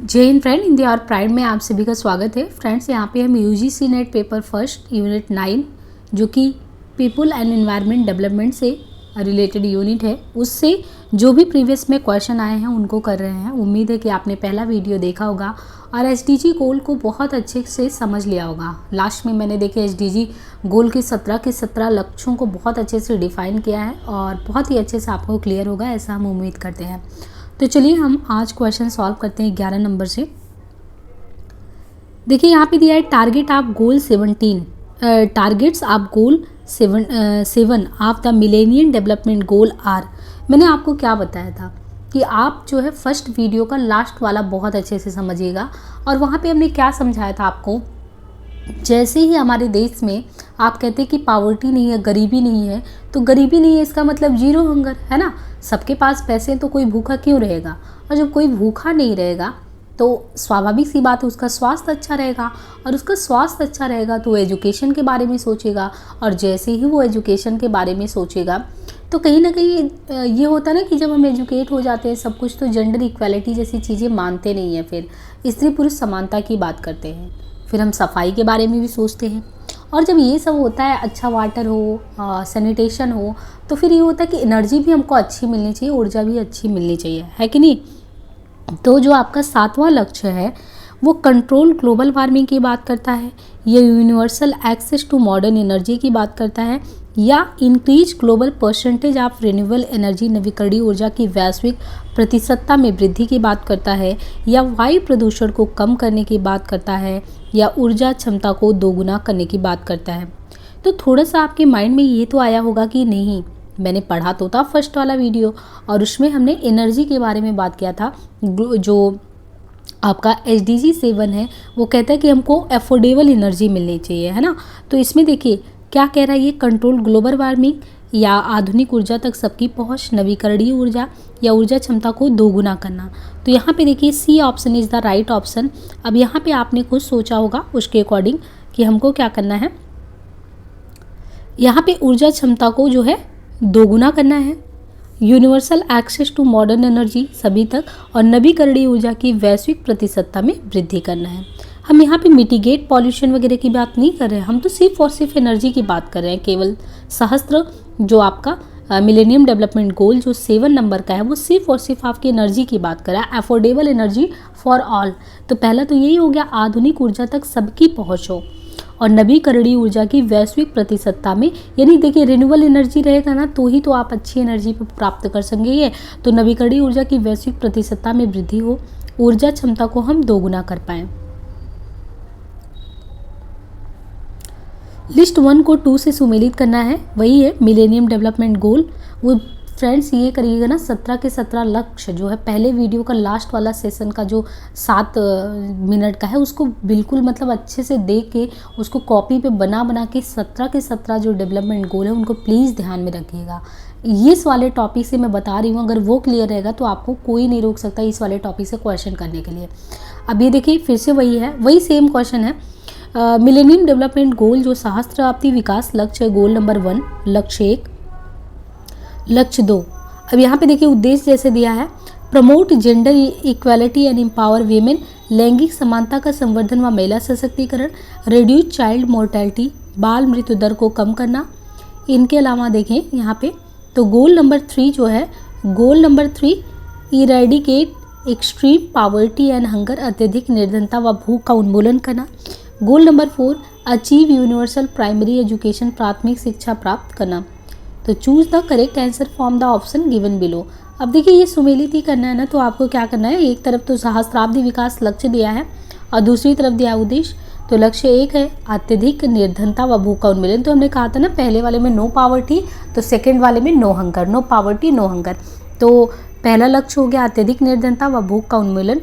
जय Hind friend, in the our pride में आप सभी का स्वागत है। फ्रेंड्स, यहाँ पे हम UGC net paper first unit 9 जो कि पीपल एंड एनवायरनमेंट डेवलपमेंट से रिलेटेड यूनिट है, उससे जो भी प्रीवियस में क्वेश्चन आए हैं उनको कर रहे हैं। उम्मीद है कि आपने पहला वीडियो देखा होगा और एसडीजी गोल को बहुत अच्छे से समझ लिया होगा। लास्ट में मैंने देखे एसडीजी गोल के 17 लक्ष्यों को बहुत अच्छे से डिफाइन किया है और बहुत ही अच्छे से आपको क्लियर होगा, ऐसा हम उम्मीद करते हैं। तो चलिए हम आज क्वेश्चन सॉल्व करते हैं 11 नंबर से। देखिए यहाँ पे दिया है टारगेट आप गोल 17 टारगेट्स आप goal 7 of the millennium development goal are. मैंने आपको क्या बताया था कि आप जो है फर्स्ट वीडियो का लास्ट वाला बहुत अच्छे से समझिएगा। और वहाँ पे हमने क्या समझाया था आपको, जैसे ही हमारे देश में आप कहते हैं कि पावर्टी नहीं है, गरीबी नहीं है, तो गरीबी नहीं है इसका मतलब जीरो हंगर है ना। सबके पास पैसे हैं तो कोई भूखा क्यों रहेगा, और जब कोई भूखा नहीं रहेगा तो स्वाभाविक सी बात है उसका स्वास्थ्य अच्छा रहेगा, और उसका स्वास्थ्य अच्छा रहेगा तो वो एजुकेशन के बारे में सोचेगा, और जैसे ही वो एजुकेशन के बारे में सोचेगा तो कहीं ना कहीं ये होता है ना कि जब हम एजुकेट हो जाते हैं सब कुछ, तो जेंडर इक्वालिटी जैसी चीज़ें मानते नहीं हैं, फिर स्त्री पुरुष समानता की बात करते हैं, फिर हम सफाई के बारे में भी सोचते हैं। और जब ये सब होता है, अच्छा वाटर हो, सैनिटेशन हो, तो फिर ये होता है कि एनर्जी भी हमको अच्छी मिलनी चाहिए, ऊर्जा भी अच्छी मिलनी चाहिए, है कि नहीं। तो जो आपका 7वां लक्ष्य है वो कंट्रोल ग्लोबल वार्मिंग की बात करता है, ये universal access to modern energy की बात करता है, या increase global percentage of renewable energy नवीकरणीय ऊर्जा की वैश्विक प्रतिशतता में वृद्धि की बात करता है, या वायु प्रदूषण को कम करने की बात करता है, या ऊर्जा क्षमता को दोगुना करने की बात करता है। तो थोड़ा सा आपके माइंड में ये तो आया होगा कि नहीं, मैंने पढ़ा तो था फर्स्ट वाला वीडियो और उसमें हमने एनर्जी के बारे में बात किया था। जो आपका SDG 7 है वो कहता है कि हमको अफोर्डेबल एनर्जी मिलनी चाहिए, है ना। तो इसमें देखिए क्या कह रहा है, ये कंट्रोल ग्लोबल वार्मिंग, या आधुनिक ऊर्जा तक सबकी पहुंच, नवीकरणीय ऊर्जा, या ऊर्जा क्षमता को दोगुना करना। तो यहाँ पे देखिए C option is the right option. अब यहाँ पे आपने खुद सोचा होगा उसके अकॉर्डिंग कि हमको क्या करना है, यहाँ पे ऊर्जा क्षमता को जो है दोगुना करना है, universal access to modern energy सभी तक, और नवीकरणीय ऊर्जा की वैश्विक प्रतिशतता में वृद्धि करना है। हम यहाँ पे मिटिगेट पॉल्यूशन वगैरह की बात नहीं कर रहे हैं, हम तो सिर्फ और सिर्फ एनर्जी की बात कर रहे हैं। केवल सहस्त्र जो आपका मिलेनियम डेवलपमेंट गोल जो 7 नंबर का है वो सिर्फ और सिर्फ आपकी एनर्जी की बात कर रहा है, अफोर्डेबल एनर्जी फॉर ऑल। तो पहला तो यही हो गया, आधुनिक ऊर्जा तक सबकी पहुँच हो, और नवीकरणीय ऊर्जा की वैश्विक प्रतिशतता में, यानी देखिए रिन्यूएबल एनर्जी रहेगा ना तो ही तो आप अच्छी एनर्जी प्राप्त कर सकेंगे। तो नवीकरणीय ऊर्जा की वैश्विक प्रतिशतता में वृद्धि हो, ऊर्जा क्षमता को हम दोगुना कर पाएँ। लिस्ट 1 को 2 से सुमेलित करना है, वही है मिलेनियम डेवलपमेंट गोल। वो फ्रेंड्स ये करिएगा ना, 17 के 17 लक्ष्य जो है पहले वीडियो का लास्ट वाला सेशन का जो 7 मिनट का है उसको बिल्कुल मतलब अच्छे से देख के उसको कॉपी पे बना के 17 के 17 जो डेवलपमेंट गोल है उनको प्लीज़ ध्यान में रखिएगा। इस वाले टॉपिक से मैं बता रही हूँ, अगर वो क्लियर रहेगा तो आपको कोई नहीं रोक सकता इस वाले टॉपिक से क्वेश्चन करने के लिए। अब ये देखिए फिर से वही है, वही सेम क्वेश्चन है। मिलेनियम डेवलपमेंट गोल जो सहस्त्राब्दी विकास लक्ष्य है, गोल नंबर 1, लक्ष्य 1, लक्ष्य 2। अब यहाँ पे देखिए उद्देश्य जैसे दिया है, promote gender equality and empower women, लैंगिक समानता का संवर्धन व महिला सशक्तिकरण, रिड्यूस चाइल्ड मोर्टेलिटी, बाल मृत्यु दर को कम करना। इनके अलावा देखें यहाँ पे तो गोल नंबर 3 जो है, goal number 3 eradicate extreme poverty and hunger, अत्यधिक निर्धनता व भूख का उन्मूलन करना। Goal number 4 achieve universal primary education, प्राथमिक शिक्षा प्राप्त करना। तो choose the correct answer from the option given below. अब देखिए ये सुमेलित ही करना है ना, तो आपको क्या करना है, एक तरफ तो सहस्त्राब्दी विकास लक्ष्य दिया है और दूसरी तरफ दिया उद्देश्य। तो लक्ष्य 1 है अत्यधिक निर्धनता व भूख का उन्मूलन। तो हमने कहा था ना पहले वाले में नो पावर्टी, तो सेकेंड वाले में no hunger, no poverty no hunger. तो पहला लक्ष्य हो गया अत्यधिक निर्धनता व भूख का उन्मूलन,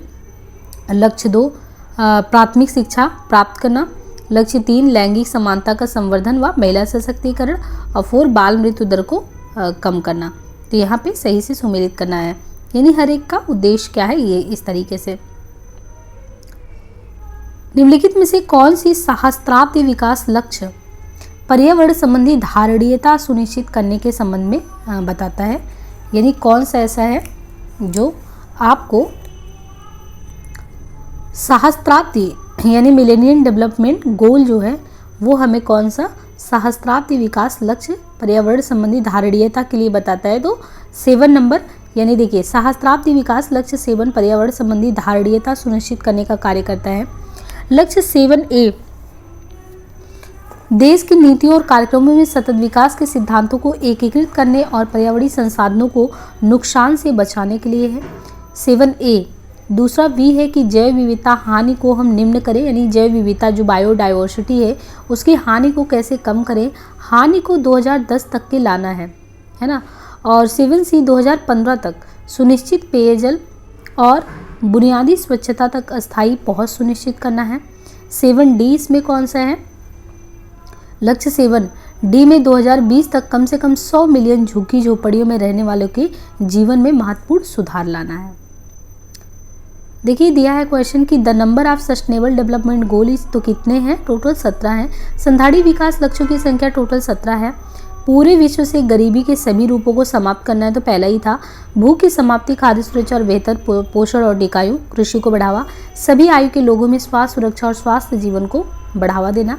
लक्ष्य 2 प्राथमिक शिक्षा प्राप्त करना, लक्ष्य 3 लैंगिक समानता का संवर्धन व महिला सशक्तिकरण, और 4 बाल मृत्यु दर को कम करना। तो यहाँ पे सही से सुमेलित करना है, यानी हर एक का उद्देश्य क्या है ये इस तरीके से। निम्नलिखित में से कौन सी सहस्त्राब्दी विकास लक्ष्य पर्यावरण संबंधी धारणीयता सुनिश्चित करने के संबंध में बताता है, यानी कौन सा ऐसा है जो आपको सहस्त्राब्दी यानी मिलेनियम डेवलपमेंट गोल जो है वो हमें कौन सा सहस्त्राब्दी विकास लक्ष्य पर्यावरण संबंधी धारणीयता के लिए बताता है। तो 7 नंबर यानी देखिए सहस्त्राब्दी विकास लक्ष्य 7 पर्यावरण संबंधी धारणीयता सुनिश्चित करने का कार्य करता है। लक्ष्य 7A देश की नीतियों और कार्यक्रमों में सतत विकास के सिद्धांतों को एकीकृत करने और पर्यावरणीय संसाधनों को नुकसान से बचाने के लिए है। 7A दूसरा V है कि जैव विविधता हानि को हम निम्न करें, यानी जैव विविधता जो बायोडाइवर्सिटी है उसकी हानि को कैसे कम करें, हानि को 2010 तक के लाना है ना। और 7C 2015 तक सुनिश्चित पेयजल और बुनियादी स्वच्छता तक अस्थायी पहुंच सुनिश्चित करना है। 7D इसमें कौन सा है, लक्ष्य 7D में 2020 तक कम से कम 100 मिलियन झुग्गी झोपड़ियों में रहने वालों के जीवन में महत्वपूर्ण सुधार लाना है। देखिए दिया है क्वेश्चन कि the number of sustainable development goal is, तो कितने हैं, टोटल 17 हैं। संधाड़ी विकास लक्ष्यों की संख्या टोटल 17 है। पूरे विश्व से गरीबी के सभी रूपों को समाप्त करना है, तो पहला ही था। भूख की समाप्ति, खाद्य सुरक्षा और बेहतर पोषण और टिकाऊ कृषि को बढ़ावा, सभी आयु के लोगों में स्वास्थ्य सुरक्षा और स्वास्थ्य जीवन को बढ़ावा देना,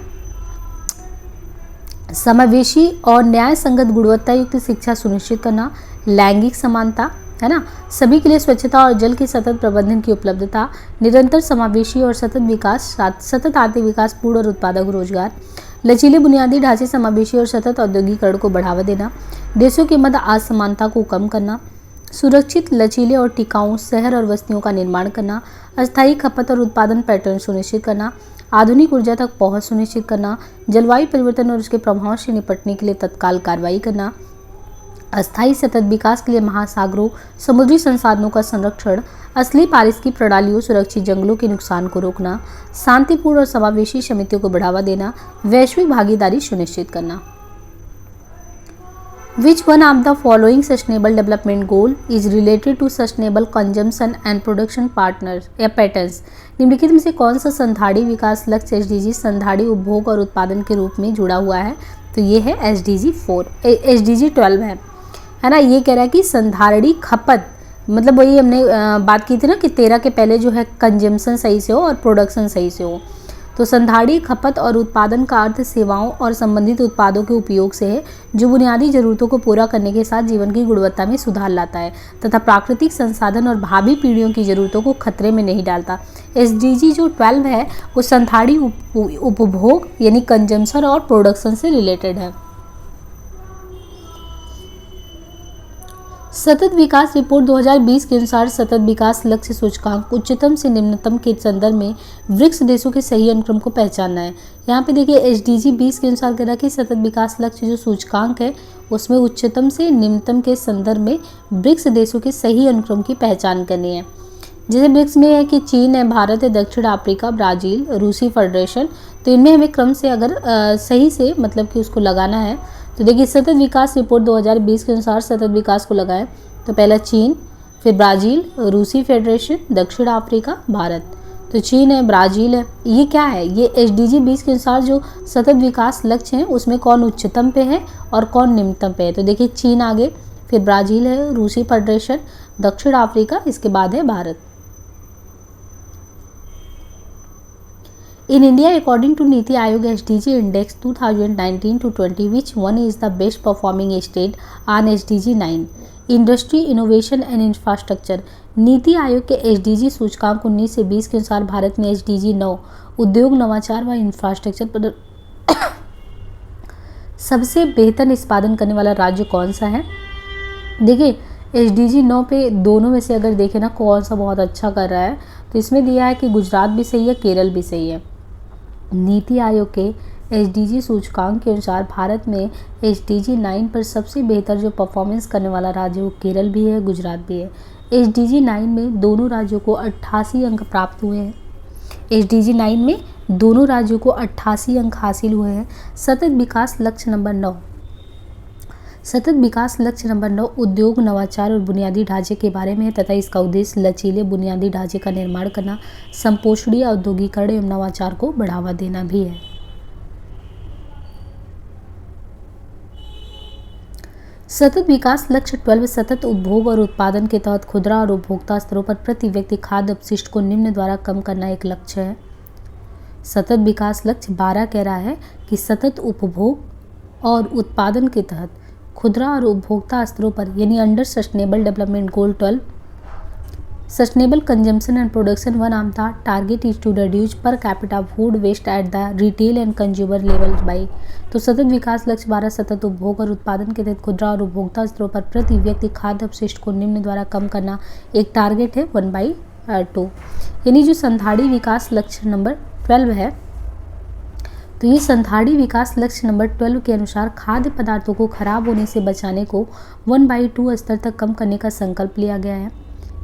समावेशी और न्याय संगत गुणवत्ता युक्त शिक्षा सुनिश्चित करना, लैंगिक समानता है ना, सभी के लिए स्वच्छता और जल के सतत प्रबंधन की उपलब्धता, निरंतर समावेशी और सतत विकास, सतत आर्थिक विकास, पूर्ण और उत्पादक रोजगार, लचीले बुनियादी ढांचे, समावेशी और सतत औद्योगिकरण को बढ़ावा देना, देशों के मध्य असमानता को कम करना, सुरक्षित लचीले और टिकाऊ शहर और बस्तियों का निर्माण करना, अस्थायी खपत और उत्पादन पैटर्न सुनिश्चित करना, आधुनिक ऊर्जा तक पहुंच सुनिश्चित करना, जलवायु परिवर्तन और उसके प्रभावों से निपटने के लिए तत्काल कार्रवाई करना, अस्थायी सतत विकास के लिए महासागरों, समुद्री संसाधनों का संरक्षण, असली पारिस्थितिकी प्रणालियों, सुरक्षित जंगलों के नुकसान को रोकना, शांतिपूर्ण और समावेशी समितियों को बढ़ावा देना, वैश्विक भागीदारी सुनिश्चित करना। Which one of the following sustainable development goal is related to sustainable consumption and production partners या patterns? निम्नलिखित में से कौन सा संधाड़ी विकास लक्ष्य SDG संधाड़ी उपभोग और उत्पादन के रूप में जुड़ा हुआ है? तो ये है SDG 12 है ना। ये कह रहा है कि संधारणी खपत, मतलब वही हमने बात की थी ना कि 13 के पहले जो है कंजम्पशन सही से हो और प्रोडक्शन सही से हो। तो संधारणी खपत और उत्पादन का अर्थ सेवाओं और संबंधित उत्पादों के उपयोग से है, जो बुनियादी जरूरतों को पूरा करने के साथ जीवन की गुणवत्ता में सुधार लाता है तथा प्राकृतिक संसाधन और भावी पीढ़ियों की जरूरतों को खतरे में नहीं डालता। SDG जो 12 है वो संधारणी उपभोग यानी कंजम्पशन और प्रोडक्शन से रिलेटेड है। सतत विकास रिपोर्ट 2020 के अनुसार सतत विकास लक्ष्य सूचकांक उच्चतम से निम्नतम के संदर्भ में ब्रिक्स देशों के सही अनुक्रम को पहचानना है। यहाँ पे देखिए SDG 20 के अनुसार कह रहा है कि सतत विकास लक्ष्य जो सूचकांक है उसमें उच्चतम से निम्नतम के संदर्भ में ब्रिक्स देशों के सही अनुक्रम की पहचान करनी है। जैसे ब्रिक्स में है कि चीन है, भारत है, दक्षिण अफ्रीका, ब्राज़ील, रूसी फेडरेशन, तो इनमें हमें क्रम से अगर सही से मतलब कि उसको लगाना है तो देखिए सतत विकास रिपोर्ट 2020 के अनुसार सतत विकास को लगाएं तो पहला चीन, फिर ब्राज़ील, रूसी फेडरेशन, दक्षिण अफ्रीका, भारत। तो चीन है, ब्राज़ील है, ये क्या है, ये SDG 20 के अनुसार जो सतत विकास लक्ष्य हैं उसमें कौन उच्चतम पे है और कौन निम्नतम पे है। तो देखिए चीन आगे, फिर ब्राज़ील है, रूसी फेडरेशन, दक्षिण अफ्रीका, इसके बाद है Bharat. In India, according to Niti Aayog SDG Index 2019-20, which one is the best performing state on SDG 9? Industry, Innovation and Infrastructure. NITI Aayog के SDG सूचकांक 19 से 20 के अनुसार भारत में SDG 9 उद्योग, नवाचार व इंफ्रास्ट्रक्चर पर सबसे बेहतर निष्पादन करने वाला राज्य कौन सा है। देखिए SDG 9 पे दोनों में से अगर देखें ना कौन सा बहुत अच्छा कर रहा है तो इसमें दिया है कि गुजरात भी सही है, केरल भी सही है। नीति आयोग के SDG सूचकांक के अनुसार भारत में SDG 9 पर सबसे बेहतर जो परफॉर्मेंस करने वाला राज्य वो केरल भी है, गुजरात भी है। SDG 9 में दोनों राज्यों को 88 अंक प्राप्त हुए हैं। SDG 9 में दोनों राज्यों को 88 अंक हासिल हुए हैं। सतत विकास लक्ष्य नंबर 9 सतत विकास लक्ष्य नंबर 9 उद्योग, नवाचार और बुनियादी ढांचे के बारे में है तथा इसका उद्देश्य लचीले बुनियादी ढांचे का निर्माण करना, संपोषणीय औद्योगिकरण एवं नवाचार को बढ़ावा देना भी है। सतत विकास लक्ष्य 12 सतत उपभोग और उत्पादन के तहत खुदरा और उपभोक्ता स्तरों पर प्रति व्यक्ति खाद्य अपशिष्ट को निम्न द्वारा कम करना एक लक्ष्य है। सतत विकास लक्ष्य 12 कह रहा है कि सतत उपभोग और उत्पादन के तहत खुदरा और उपभोक्ता स्तरों पर, यानी under sustainable development goal 12, sustainable consumption and production one of the target is to reduce per capita food waste at the retail and consumer level by. तो सतत विकास लक्ष्य 12 सतत उपभोग और उत्पादन के तहत खुदरा और उपभोक्ता स्तरों पर प्रति व्यक्ति खाद्य अपशिष्ट को निम्न द्वारा कम करना एक टारगेट है 1/2, यानी जो संथाड़ी विकास लक्ष्य नंबर 12 है, तो ये संथाड़ी विकास लक्ष्य नंबर 12 के अनुसार खाद्य पदार्थों को खराब होने से बचाने को 1/2 स्तर तक कम करने का संकल्प लिया गया है।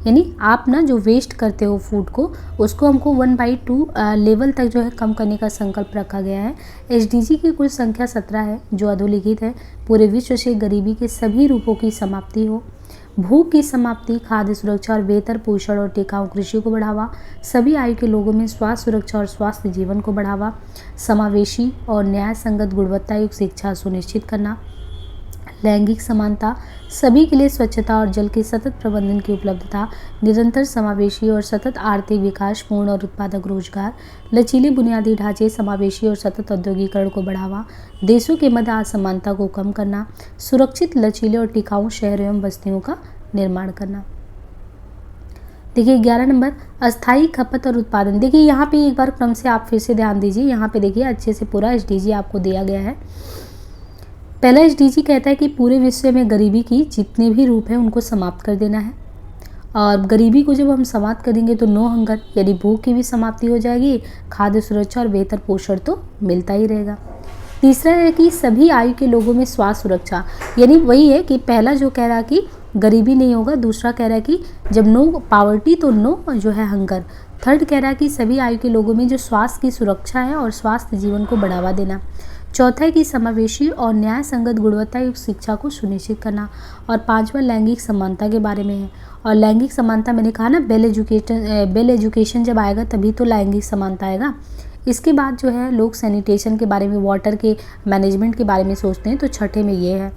यानी आप ना जो वेस्ट करते हो फूड को, उसको हमको 1/2 लेवल तक जो है कम करने का संकल्प रखा गया है। एसडीजी की कुल संख्या 17 है जो अधोलिखित है। पूरे विश्व से गरीबी के सभी रूपों की समाप्ति हो, भूख की समाप्ति, खाद्य सुरक्षा और बेहतर पोषण और टिकाऊ कृषि को बढ़ावा, सभी आयु के लोगों में स्वास्थ्य सुरक्षा और स्वास्थ्य जीवन को बढ़ावा, समावेशी और न्याय संगत गुणवत्ता युक्त शिक्षा सुनिश्चित करना, लैंगिक समानता, सभी के लिए स्वच्छता और जल के सतत प्रबंधन की उपलब्धता, निरंतर समावेशी और सतत आर्थिक विकास, पूर्ण और उत्पादक रोजगार, लचीले बुनियादी ढांचे, समावेशी और सतत औद्योगिकरण को बढ़ावा, देशों के मध्य असमानता को कम करना, सुरक्षित, लचीले और टिकाऊ शहर एवं बस्तियों का निर्माण करना। देखिए 11 नंबर अस्थायी खपत और उत्पादन। देखिए यहाँ पे एक बार क्रम से आप फिर से ध्यान दीजिए, यहाँ पे देखिए अच्छे से पूरा एसडीजी आपको दिया गया है। पहला एसडीजी कहता है कि पूरे विश्व में गरीबी की जितने भी रूप हैं उनको समाप्त कर देना है, और गरीबी को जब हम समाप्त करेंगे तो नो हंगर यानी भूख की भी समाप्ति हो जाएगी, खाद्य सुरक्षा और बेहतर पोषण तो मिलता ही रहेगा। तीसरा है कि सभी आयु के लोगों में स्वास्थ्य सुरक्षा, यानी वही है कि पहला जो कह रहा कि गरीबी नहीं होगा, दूसरा कह रहा है कि जब नो पावर्टी तो नो जो है हंगर, थर्ड कह रहा है कि सभी आयु के लोगों में जो स्वास्थ्य की सुरक्षा है और स्वास्थ्य जीवन को बढ़ावा देना, चौथा है कि समावेशी और न्याय संगत गुणवत्ता युक्त शिक्षा को सुनिश्चित करना, और पांचवा लैंगिक समानता के बारे में है। और लैंगिक समानता मैंने कहा ना, बेल एजुकेशन जब आएगा तभी तो लैंगिक समानता आएगा। इसके बाद जो है लोग सैनिटेशन के बारे में, वाटर के मैनेजमेंट के बारे में सोचते हैं, तो छठे में ये है।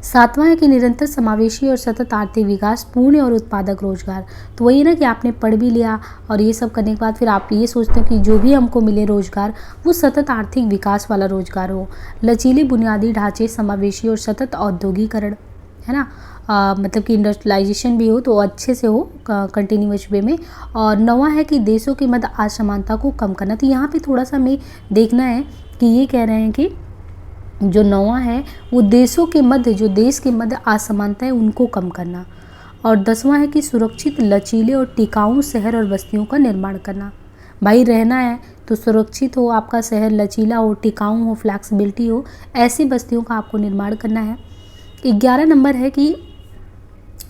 सातवां है कि निरंतर समावेशी और सतत आर्थिक विकास, पूर्ण और उत्पादक रोजगार। तो वही ना कि आपने पढ़ भी लिया और ये सब करने के बाद फिर आप ये सोचते हो कि जो भी हमको मिले रोजगार वो सतत आर्थिक विकास वाला रोजगार हो, लचीले बुनियादी ढांचे, समावेशी और सतत औद्योगिकरण, है ना, मतलब कि इंडस्ट्रियलाइजेशन भी हो तो अच्छे से हो कंटिन्यूअस वे में। और नौवां है कि देशों के मध्य असमानता को कम करना। तो यहाँ पे थोड़ा सा हमें देखना है कि ये कह रहे हैं कि जो नौवां है वो देशों के मध्य, जो देश के मध्य असमानता है उनको कम करना। और 10वां है कि सुरक्षित, लचीले और टिकाऊ शहर और बस्तियों का निर्माण करना। भाई रहना है तो सुरक्षित हो आपका शहर, लचीला हो, टिकाऊ हो, फ्लैक्सिबिलिटी हो, ऐसी बस्तियों का आपको निर्माण करना है। 11 नंबर है कि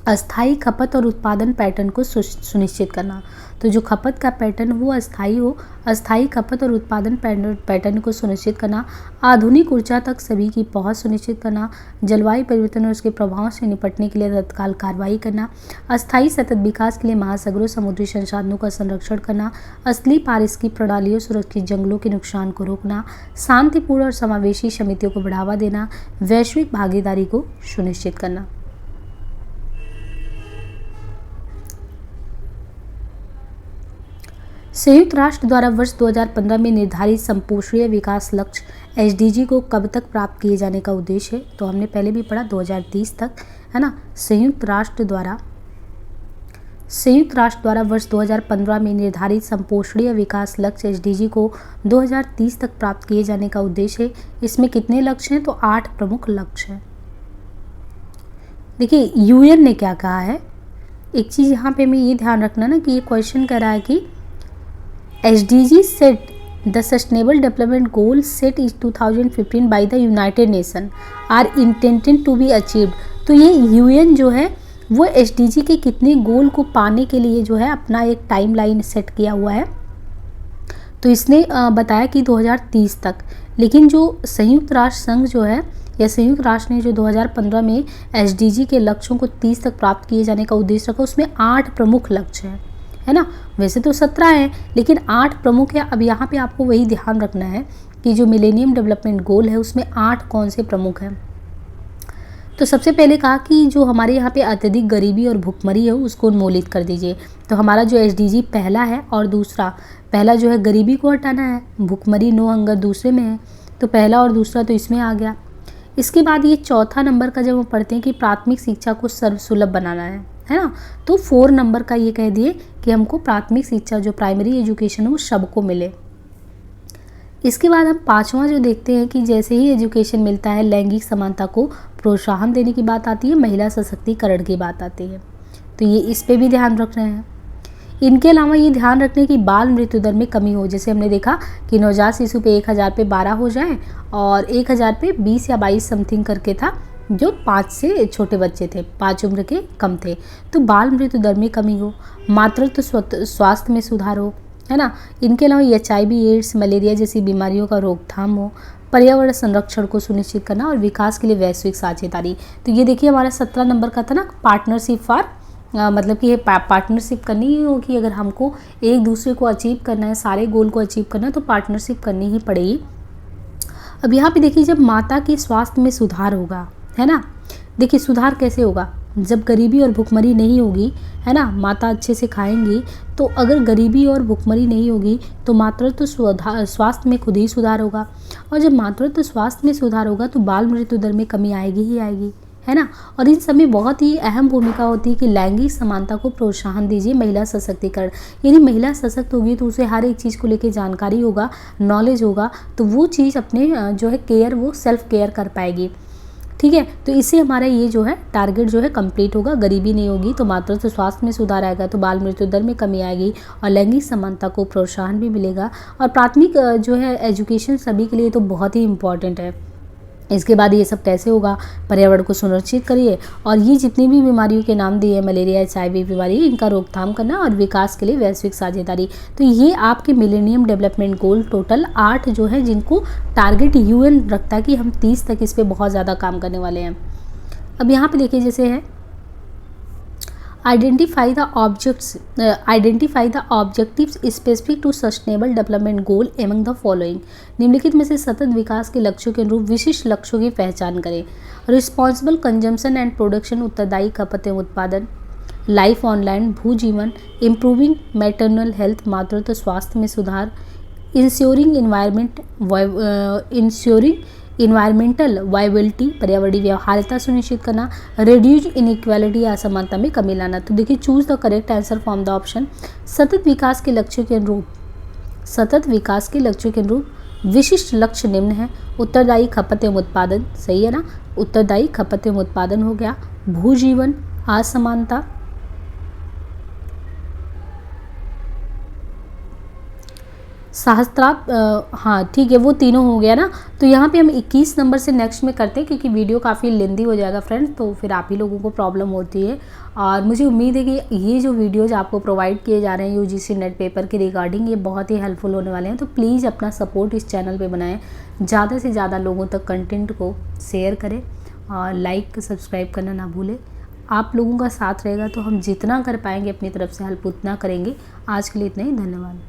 अस्थायी खपत और उत्पादन पैटर्न को सुनिश्चित करना। तो जो खपत का पैटर्न वो अस्थायी हो, अस्थायी खपत और उत्पादन पैटर्न को सुनिश्चित करना, आधुनिक ऊर्जा तक सभी की पहुंच सुनिश्चित करना, जलवायु परिवर्तन और उसके प्रभावों से निपटने के लिए तत्काल कार्रवाई करना, अस्थायी सतत विकास के लिए महासागरों, समुद्री संसाधनों का संरक्षण करना, असली पारिस्थितिकी प्रणालियों, सुरक्षित जंगलों के नुकसान को रोकना, शांतिपूर्ण और समावेशी समितियों को बढ़ावा देना, वैश्विक भागीदारी को सुनिश्चित करना। संयुक्त राष्ट्र द्वारा वर्ष 2015 में निर्धारित संपोषणीय विकास लक्ष्य एसडीजी को कब तक प्राप्त किए जाने का उद्देश्य है? तो हमने पहले भी पढ़ा 2030 तक, है ना। संयुक्त राष्ट्र द्वारा वर्ष 2015 में निर्धारित संपोषणीय विकास लक्ष्य एसडीजी को 2030 तक प्राप्त किए जाने का उद्देश्य है। इसमें कितने लक्ष्य हैं? तो 8 प्रमुख लक्ष्य हैं। देखिए यूएन ने क्या कहा है, एक चीज़ यहाँ पे हमें ये ध्यान रखना ना कि ये क्वेश्चन कर रहा है कि SDG set the Sustainable Development Goal set in 2015 by the United Nations are intended to be achieved। तो ये UN जो है वो SDG के कितने गोल को पाने के लिए जो है अपना एक टाइमलाइन सेट किया हुआ है। तो इसने बताया कि 2030 तक, लेकिन जो संयुक्त राष्ट्र संघ जो है या संयुक्त राष्ट्र ने जो 2015 में SDG के लक्ष्यों को 30 तक प्राप्त किए जाने का उद्देश्य रखा, उसमें 8 प्रमुख लक्ष्य हैं, है ना। वैसे तो 17 हैं लेकिन 8 प्रमुख है। अब यहाँ पे आपको वही ध्यान रखना है कि जो मिलेनियम डेवलपमेंट गोल है उसमें 8 कौन से प्रमुख हैं। तो सबसे पहले कहा कि जो हमारे यहाँ पे अत्यधिक गरीबी और भुखमरी है उसको उन्मूलित कर दीजिए। तो हमारा जो SDG पहला है और दूसरा, पहला जो है गरीबी को हटाना है, भुखमरी नो हंगर दूसरे में है, तो पहला और दूसरा तो इसमें आ गया। इसके बाद ये चौथा नंबर का जब हम पढ़ते हैं कि प्राथमिक शिक्षा को सर्वसुलभ बनाना है ना, तो 4 नंबर का ये कह दिए कि हमको प्राथमिक शिक्षा जो प्राइमरी एजुकेशन है वो सबको मिले। इसके बाद हम 5वां जो देखते हैं कि जैसे ही एजुकेशन मिलता है लैंगिक समानता को प्रोत्साहन देने की बात आती है, महिला सशक्तिकरण की बात आती है, तो ये इस पे भी ध्यान रख रहे हैं। इनके अलावा ये ध्यान रखने की बाल मृत्यु दर में कमी हो, जैसे हमने देखा कि नवजात शिशु पे 1000 पे 12 हो जाए और 1000 पे 20 या 22 समथिंग करके था जो 5 से छोटे बच्चे थे, 5 उम्र के कम थे, तो बाल मृत्यु दर में कमी हो, मातृत्व स्वास्थ्य में सुधार हो, है ना। इनके अलावा HIV एड्स मलेरिया जैसी बीमारियों का रोकथाम हो, पर्यावरण संरक्षण को सुनिश्चित करना और विकास के लिए वैश्विक साझेदारी। तो ये देखिए हमारा 17 नंबर का था ना, पार्टनरशिप फॉर, मतलब कि ये पार्टनरशिप करनी ही होगी। अगर हमको एक दूसरे को अचीव करना है, सारे गोल को अचीव करना है, तो पार्टनरशिप करनी ही पड़ेगी। अब यहाँ पे देखिए जब माता के स्वास्थ्य में सुधार होगा, है ना, देखिए सुधार कैसे होगा, जब गरीबी और भुखमरी नहीं होगी, है ना, माता अच्छे से खाएंगी, तो अगर गरीबी और भुखमरी नहीं होगी तो मातृत्व स्वास्थ्य में खुद ही सुधार होगा, और जब मातृत्व स्वास्थ्य में सुधार होगा तो बाल मृत्यु दर में कमी आएगी ही आएगी, है ना। और इन सब में बहुत ही अहम भूमिका होती है कि लैंगिक समानता को प्रोत्साहन दीजिए, महिला सशक्तिकरण, यानी महिला सशक्त होगी तो उसे हर एक चीज़ को लेकर जानकारी होगा, नॉलेज होगा, तो वो चीज़ अपने जो है केयर, वो सेल्फ केयर कर पाएगी, ठीक है। तो इससे हमारा ये जो है टारगेट जो है कंप्लीट होगा, गरीबी नहीं होगी तो मातृत्व स्वास्थ्य में सुधार आएगा, तो बाल मृत्यु दर में कमी आएगी और लैंगिक समानता को प्रोत्साहन भी मिलेगा। और प्राथमिक जो है एजुकेशन सभी के लिए तो बहुत ही इम्पॉर्टेंट है। इसके बाद ये सब कैसे होगा, पर्यावरण को सुरक्षित करिए और ये जितनी भी बीमारियों के नाम दिए, मलेरिया HIV बीमारी, इनका रोकथाम करना और विकास के लिए वैश्विक साझेदारी। तो ये आपके मिलेनियम डेवलपमेंट गोल टोटल 8 जो है जिनको टारगेट UN रखता है कि हम 30 तक इस पर बहुत ज़्यादा काम करने वाले हैं। अब यहाँ पे देखिए जैसे है identify the objectives specific to sustainable development goal among the following. निम्नलिखित में से सतत विकास के लक्ष्यों के अनुरूप विशिष्ट लक्ष्यों की पहचान करें। रिस्पॉन्सिबल कंजम्पशन एंड प्रोडक्शन, उत्तरदायी खपत एवं उत्पादन, लाइफ ऑनलाइन, भूजीवन, इम्प्रूविंग मैटरनल हेल्थ, मातृत्व स्वास्थ्य में सुधार, इंश्योरिंग इन्वायरमेंटल वायबिलिटी, पर्यावरणीय व्यवहार्यता सुनिश्चित करना, रिड्यूज इनइक्वालिटी, असमानता में कमी लाना। तो देखिए choose the correct answer from the option. सतत विकास के लक्ष्यों के अनुरूप विशिष्ट लक्ष्य निम्न है। उत्तरदायी खपत एवं उत्पादन, सही है ना, उत्तरदायी खपत एवं उत्पादन हो गया। भूजीवन, असमानता, सहस्त्राब्द, हाँ ठीक है, वो तीनों हो गया ना। तो यहाँ पे हम 21 नंबर से नेक्स्ट में करते हैं क्योंकि वीडियो काफ़ी लेंदी हो जाएगा फ्रेंड्स, तो फिर आप ही लोगों को प्रॉब्लम होती है। और मुझे उम्मीद है कि ये जो वीडियोज़ आपको प्रोवाइड किए जा रहे हैं UGC नेट पेपर के रिगार्डिंग, ये बहुत ही हेल्पफुल होने वाले हैं। तो प्लीज़ अपना सपोर्ट इस चैनल पर बनाएं, ज़्यादा से ज़्यादा लोगों तक कंटेंट को शेयर करें और लाइक सब्सक्राइब करना ना भूलें। आप लोगों का साथ रहेगा तो हम जितना कर पाएंगे अपनी तरफ से हेल्प उतना करेंगे। आज के लिए इतना ही, धन्यवाद।